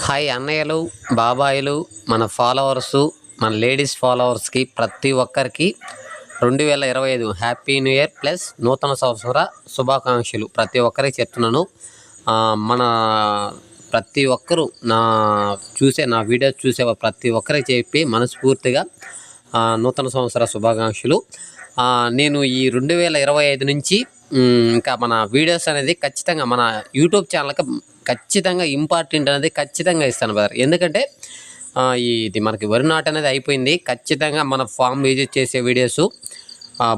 Hi అన్నయ్యలు, బాబాయిలు, మన ఫాలోవర్సు, మన లేడీస్ ఫాలోవర్స్కి ప్రతి ఒక్కరికి 2025 హ్యాపీ న్యూ ఇయర్ ప్లస్ నూతన సంవత్సర శుభాకాంక్షలు ప్రతి ఒక్కరికి చెప్తున్నాను. మన ప్రతి ఒక్కరూ నా వీడియోస్ చూసే ప్రతి ఒక్కరికి చెప్పి మనస్ఫూర్తిగా నూతన సంవత్సర శుభాకాంక్షలు. నేను ఈ 2025 నుంచి ఇంకా మన వీడియోస్ అనేది ఖచ్చితంగా మన యూట్యూబ్ ఛానల్కి ఖచ్చితంగా ఇంపార్టెంట్ అనేది ఖచ్చితంగా ఇస్తాను బ్రదర్. ఎందుకంటే ఇది మనకి వరి నాటు అనేది అయిపోయింది. ఖచ్చితంగా మన ఫామ్ విజిట్ చేసే వీడియోసు,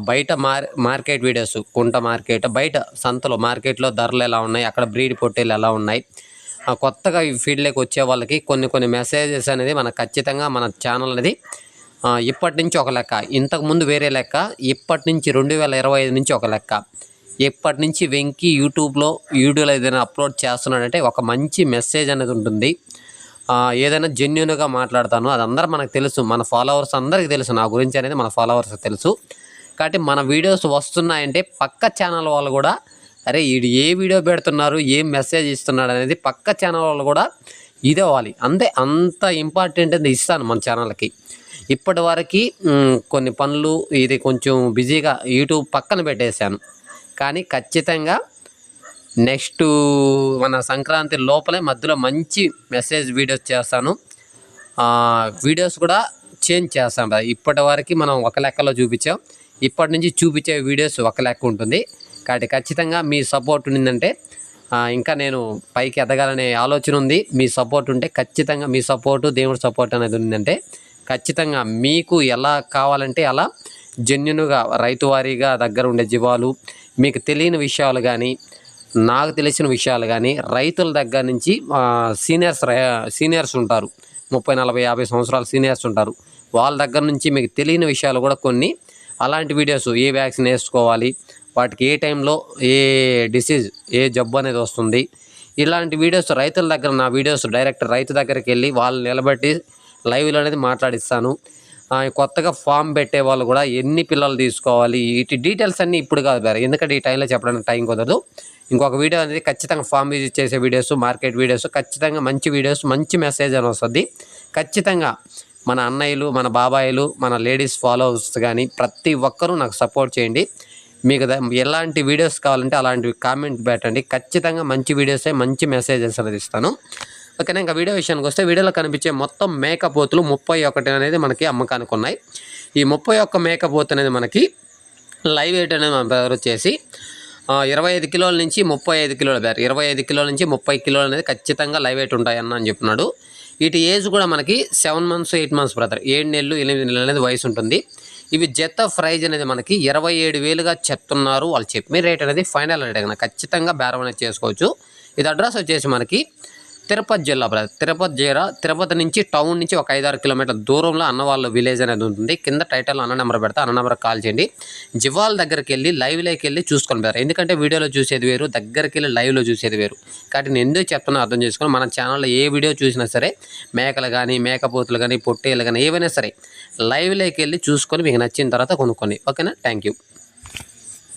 బయట మార్కెట్ వీడియోస్, కుంట మార్కెట్, బయట సంతలో మార్కెట్లో ధరలు ఎలా ఉన్నాయి, అక్కడ బ్రీడ్ పొట్టేలు ఎలా ఉన్నాయి, కొత్తగా ఈ ఫీల్డ్లోకి వచ్చే వాళ్ళకి కొన్ని మెసేజెస్ అనేది మనకు ఖచ్చితంగా మన ఛానల్ అనేది ఇప్పటి నుంచి ఒక లెక్క, ఇంతకుముందు వేరే లెక్క, ఇప్పటి నుంచి 2025 నుంచి ఒక లెక్క. ఇప్పటి నుంచి వెంకీ యూట్యూబ్లో వీడియోలో ఏదైనా అప్లోడ్ చేస్తున్నాడంటే ఒక మంచి మెసేజ్ అనేది ఉంటుంది. ఏదైనా జెన్యున్గా మాట్లాడతాను, అది అందరూ మనకు తెలుసు, మన ఫాలోవర్స్ అందరికీ తెలుసు, నా గురించి అనేది మన ఫాలోవర్స్కి తెలుసు. కాబట్టి మన వీడియోస్ వస్తున్నాయంటే పక్క ఛానల్ వాళ్ళు కూడా అరే వీడు ఏ వీడియో పెడుతున్నారు, ఏం మెసేజ్ ఇస్తున్నాడు అనేది పక్క ఛానల్ వాళ్ళు కూడా ఇదే అవ్వాలి. అంత ఇంపార్టెంట్ అనేది ఇస్తాను మన ఛానల్కి. ఇప్పటి వరకు కొన్ని పనులు ఇది కొంచెం బిజీగా యూట్యూబ్ పక్కన పెట్టేశాను. కానీ ఖచ్చితంగా నెక్స్ట్ మన సంక్రాంతి లోపలే మధ్యలో మంచి మెసేజ్ వీడియోస్ చేస్తాను. వీడియోస్ కూడా చేంజ్ చేస్తాం. ఇప్పటి వరకు మనం ఒక లెక్కలో చూపించాం, ఇప్పటి నుంచి చూపించే వీడియోస్ ఒక లెక్క ఉంటుంది. కాబట్టి ఖచ్చితంగా మీ సపోర్ట్ ఉండిందంటే ఇంకా నేను పైకి ఎదగాలనే ఆలోచన ఉంది. మీ సపోర్ట్ ఉంటే ఖచ్చితంగా, మీ సపోర్టు దేవుడి సపోర్ట్ అనేది ఉందంటే ఖచ్చితంగా మీకు ఎలా కావాలంటే అలా జెన్యున్గా రైతు వారీగా దగ్గర ఉండే జీవాలు, మీకు తెలియని విషయాలు కానీ నాకు తెలిసిన విషయాలు కానీ, రైతుల దగ్గర నుంచి సీనియర్స్ ఉంటారు, 30, 40, 50 సంవత్సరాల సీనియర్స్ ఉంటారు, వాళ్ళ దగ్గర నుంచి మీకు తెలియని విషయాలు కూడా కొన్ని అలాంటి వీడియోస్, ఏ వ్యాక్సిన్ వేసుకోవాలి, వాటికి ఏ టైంలో ఏ డిసీజ్, ఏ జబ్బు అనేది వస్తుంది, ఇలాంటి వీడియోస్ రైతుల దగ్గర, నా వీడియోస్ డైరెక్ట్ రైతు దగ్గరికి వెళ్ళి వాళ్ళు నిలబెట్టి లైవ్లో అనేది మాట్లాడిస్తాను. కొత్తగా ఫామ్ పెట్టే వాళ్ళు కూడా ఎన్ని పిల్లలు తీసుకోవాలి, వీటి డీటెయిల్స్ అన్నీ ఇప్పుడు కాదు వేరే, ఎందుకంటే ఈ టైంలో చెప్పడానికి టైం కుదరదు. ఇంకొక వీడియో అనేది ఖచ్చితంగా ఫామ్ విజిట్ చేసే వీడియోస్, మార్కెట్ వీడియోస్, ఖచ్చితంగా మంచి వీడియోస్, మంచి మెసేజ్ అని వస్తుంది. ఖచ్చితంగా మన అన్నయ్యలు, మన బాబాయిలు, మన లేడీస్ ఫాలోవర్స్ కానీ ప్రతి ఒక్కరూ నాకు సపోర్ట్ చేయండి. మీకు ఎలాంటి వీడియోస్ కావాలంటే అలాంటివి కామెంట్ పెట్టండి. ఖచ్చితంగా మంచి వీడియోసే, మంచి మెసేజెస్ అనేది ఇస్తాను. ఓకేనా. ఇంకా వీడియో విషయానికి వస్తే వీడియోలో కనిపించే మొత్తం మేకపోతులు 31 అనేది మనకి అమ్మకానికి ఉన్నాయి. ఈ 31 మేకపోతు అనేది మనకి లైవ్ వెయిట్ అనేది మన దగ్గర వచ్చేసి 25 కిలోల నుంచి 35 కిలోల బేర్, 25 కిలోల నుంచి 30 కిలోలు అనేది ఖచ్చితంగా లైవ్ వెయిట్ ఉంటాయన్న అని చెప్తున్నాడు. వీటి ఏజ్ కూడా మనకి 7 months 8 months బ్రదర్, 7 నెలలు 8 నెలలు అనేది వయసు ఉంటుంది. ఇవి జత ప్రైజ్ అనేది మనకి 27,000గా చెప్తున్నారు. వాళ్ళు చెప్పిన రేట్ అనేది ఫైనల్ రేట్ కన్నా ఖచ్చితంగా బేరం అనేది చేసుకోవచ్చు. ఇది అడ్రస్ వచ్చేసి మనకి తిరుపతి జిల్లా బ్రదర్, తిరుపతి నుంచి టౌన్ నుంచి ఒక 5-6 కిలోమీటర్ల దూరంలో అన్నవాళ్ళ విలేజ్ అనేది ఉంటుంది. కింద టైటిల్లో అన్న నెంబర్ పెడతా, అన్న నెంబర్కి కాల్ చేయండి. జివాల దగ్గరికి వెళ్ళి లైవ్లోకి వెళ్ళి చూసుకొని బ్రదర్, ఎందుకంటే వీడియోలో చూసేది వేరు, దగ్గరికి వెళ్ళి లైవ్లో చూసేది వేరు. కాబట్టి నేను ఎందుకు చెప్తున్నా అర్థం చేసుకొని మన ఛానల్లో ఏ వీడియో చూసినా సరే, మేకలు కానీ, మేకపోతులు కానీ, పొట్టేలు కానీ ఏవైనా సరే లైవ్లోకి వెళ్ళి చూసుకొని మీకు నచ్చిన తర్వాత కొనుక్కోండి. ఓకేనా. Thank you.